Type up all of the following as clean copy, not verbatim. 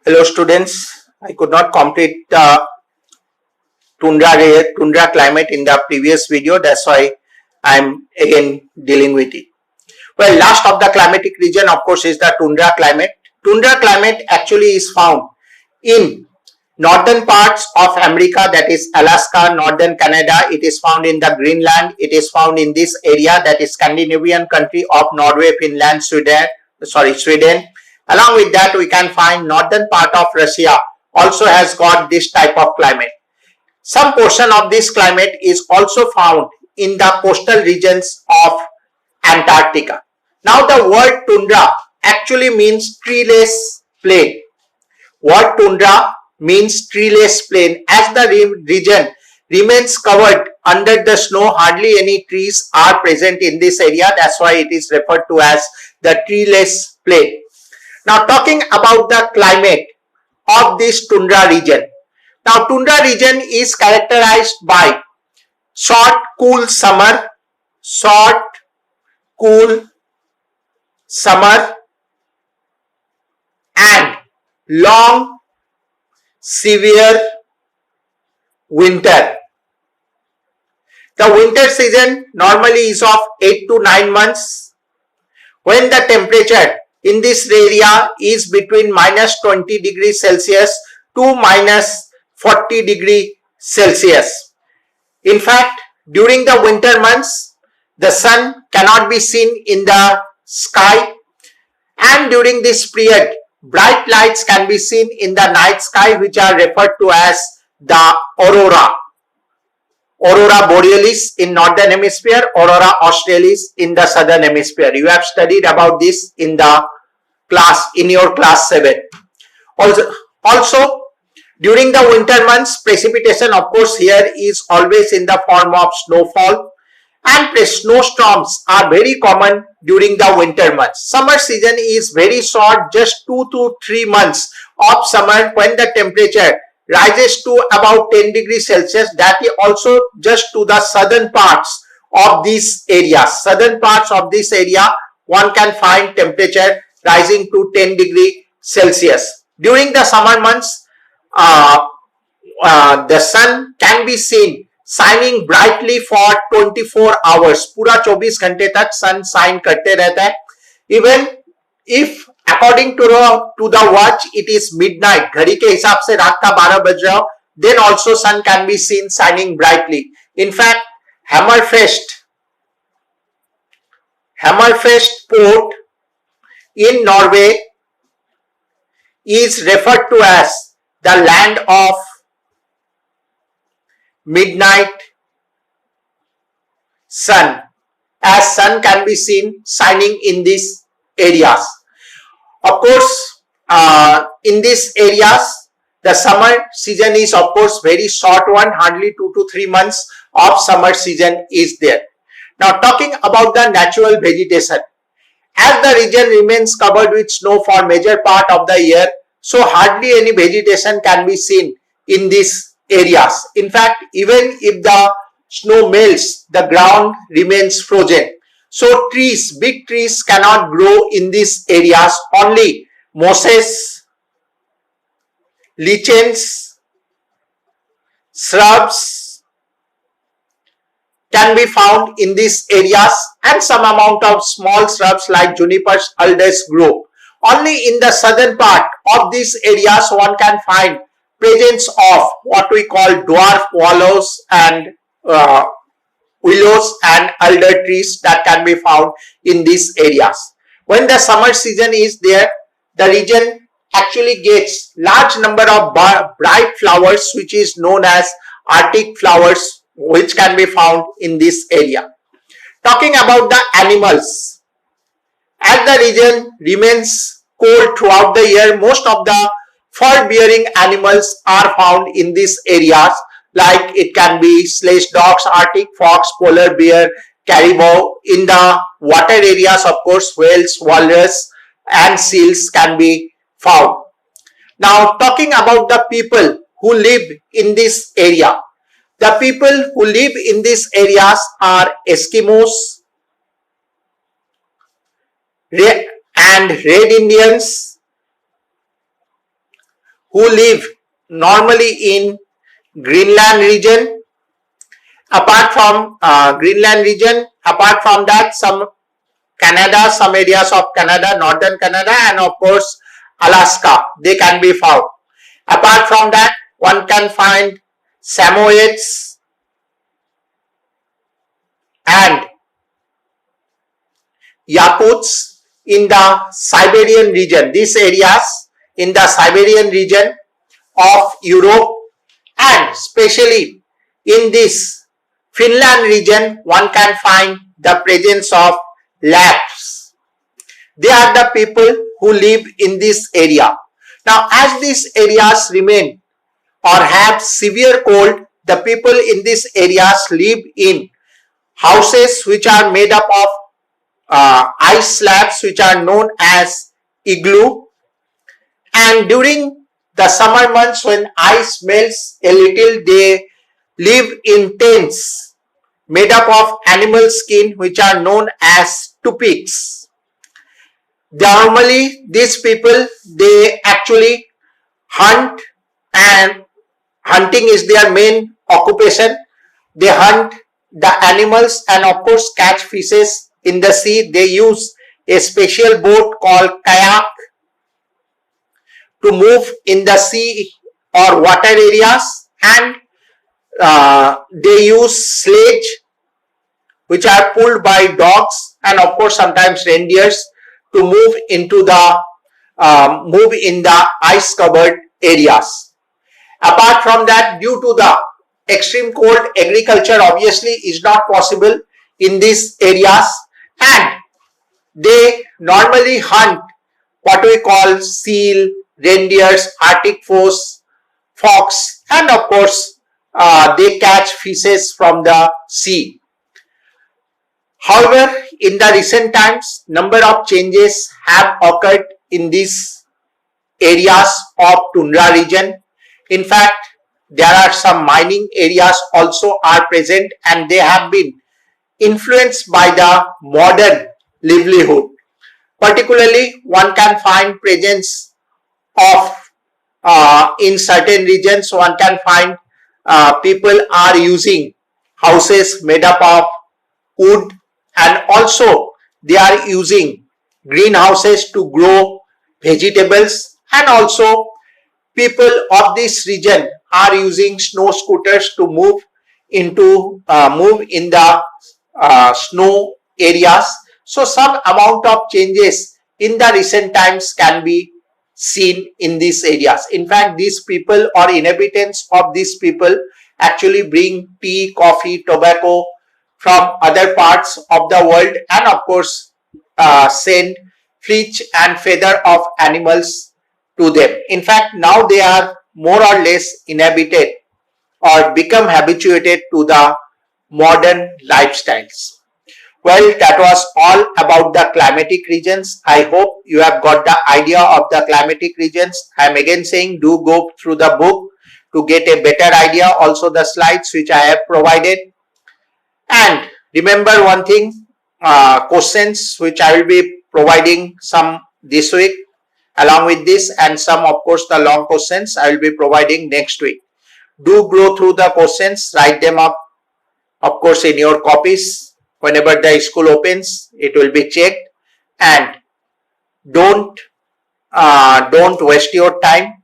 Hello students, I could not complete tundra climate in the previous video, that's why I am again dealing with it. Well, last of the climatic region of course is the tundra climate. Tundra climate actually is found in northern parts of America, that is Alaska, northern Canada. It is found in the Greenland. It is found in this area, that is Scandinavian country of Norway, Finland, Sweden. Along with that, we can find northern part of Russia also has got this type of climate. Some portion of this climate is also found in the coastal regions of Antarctica. Now the word tundra actually means treeless plain. Word tundra means treeless plain. As the region remains covered under the snow, hardly any trees are present in this area. That's why it is referred to as the treeless plain. Now talking about the climate of this tundra region. Now tundra region is characterized by short cool summer and long severe winter. The winter season normally is of 8 to 9 months, when the temperature in this area is between minus 20 degrees Celsius to minus 40 degrees Celsius. In fact, during the winter months, the sun cannot be seen in the sky, and during this period, bright lights can be seen in the night sky, which are referred to as the aurora. Aurora borealis in northern hemisphere, aurora australis in the southern hemisphere. You have studied about this in the class, in your class 7. Also during the winter months, precipitation of course here is always in the form of snowfall, and snowstorms are very common during the winter months. Summer season is very short, just 2 to 3 months of summer, when the temperature rises to about 10 degrees Celsius. That is also just to the southern parts of these areas. Southern parts of this area, one can find temperature rising to 10 degrees Celsius. During the summer months, the sun can be seen shining brightly for 24 hours. पूरा 24 घंटे तक sun shine करते रहता है. Even if according to the watch it is midnight, घड़ी के हिसाब से रात का 12 बज रहा हो, then also sun can be seen shining brightly. In fact, Hammerfest port in Norway is referred to as the land of midnight sun, as sun can be seen shining in these areas. Of course, in these areas, the summer season is of course very short one, hardly 2 to 3 months of summer season is there. Now talking about the natural vegetation. As the region remains covered with snow for major part of the year, so hardly any vegetation can be seen in these areas. In fact, even if the snow melts, the ground remains frozen. So trees, big trees cannot grow in these areas. Only mosses, lichens, shrubs can be found in these areas, and some amount of small shrubs like junipers, alders grow. Only in the southern part of these areas one can find presence of what we call dwarf willows and alder trees that can be found in these areas. When the summer season is there, the region actually gets large number of bright flowers, which is known as Arctic flowers, which can be found in this area. Talking about the animals, as the region remains cold throughout the year, most of the fur-bearing animals are found in these areas, like it can be sledge dogs, Arctic fox, polar bear, caribou. In the water areas, of course, whales, walrus and seals can be found. Now talking about the people who live in this area. The people who live in these areas are Eskimos and Red Indians, who live normally in Greenland region. Apart from Greenland region, apart from that, some Canada, some areas of Canada, northern Canada, and of course Alaska, they can be found. Apart from that, one can find Samoyeds and Yakuts in the Siberian region. These areas in the Siberian region of Europe, and especially in this Finland region, one can find the presence of Lapps. They are the people who live in this area. Now, as these areas remain or have severe cold, the people in these areas live in houses which are made up of ice slabs, which are known as igloo. And during the summer months, when ice melts a little, they live in tents made up of animal skin, which are known as tupiks. Normally, these people, they actually hunt, and hunting is their main occupation. They hunt the animals and of course catch fishes in the sea. They use a special boat called kayak to move in the sea or water areas, and they use sledge which are pulled by dogs and of course sometimes reindeers to move into the move in the ice covered areas. Apart from that, due to the extreme cold, agriculture obviously is not possible in these areas, and they normally hunt what we call seal, reindeers, Arctic fox, and of course they catch fishes from the sea. However, in the recent times, number of changes have occurred in these areas of tundra region. In fact, there are some mining areas also are present, and they have been influenced by the modern livelihood. Particularly, one can find presence of in certain regions, one can find people are using houses made up of wood, and also they are using greenhouses to grow vegetables, and also people of this region are using snow scooters to move into move in the snow areas. So some amount of changes in the recent times can be seen in these areas. In fact, these people or inhabitants of these people actually bring tea, coffee, tobacco from other parts of the world, and of course send fleece and feather of animals to them. In fact, now they are more or less inhabited or become habituated to the modern lifestyles. Well, that was all about the climatic regions. I hope you have got the idea of the climatic regions. I am again saying, do go through the book to get a better idea. Also the slides which I have provided. And remember one thing, questions which I will be providing some this week along with this, and some of course the long questions I will be providing next week. Do go through the questions, write them up of course in your copies. Whenever the school opens, it will be checked, and don't waste your time,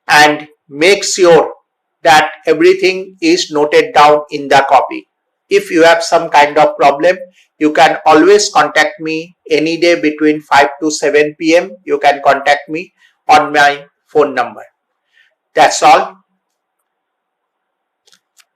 and make sure that everything is noted down in the copy. If you have some kind of problem, you can always contact me any day between 5 to 7 p.m. You can contact me on my phone number. That's all.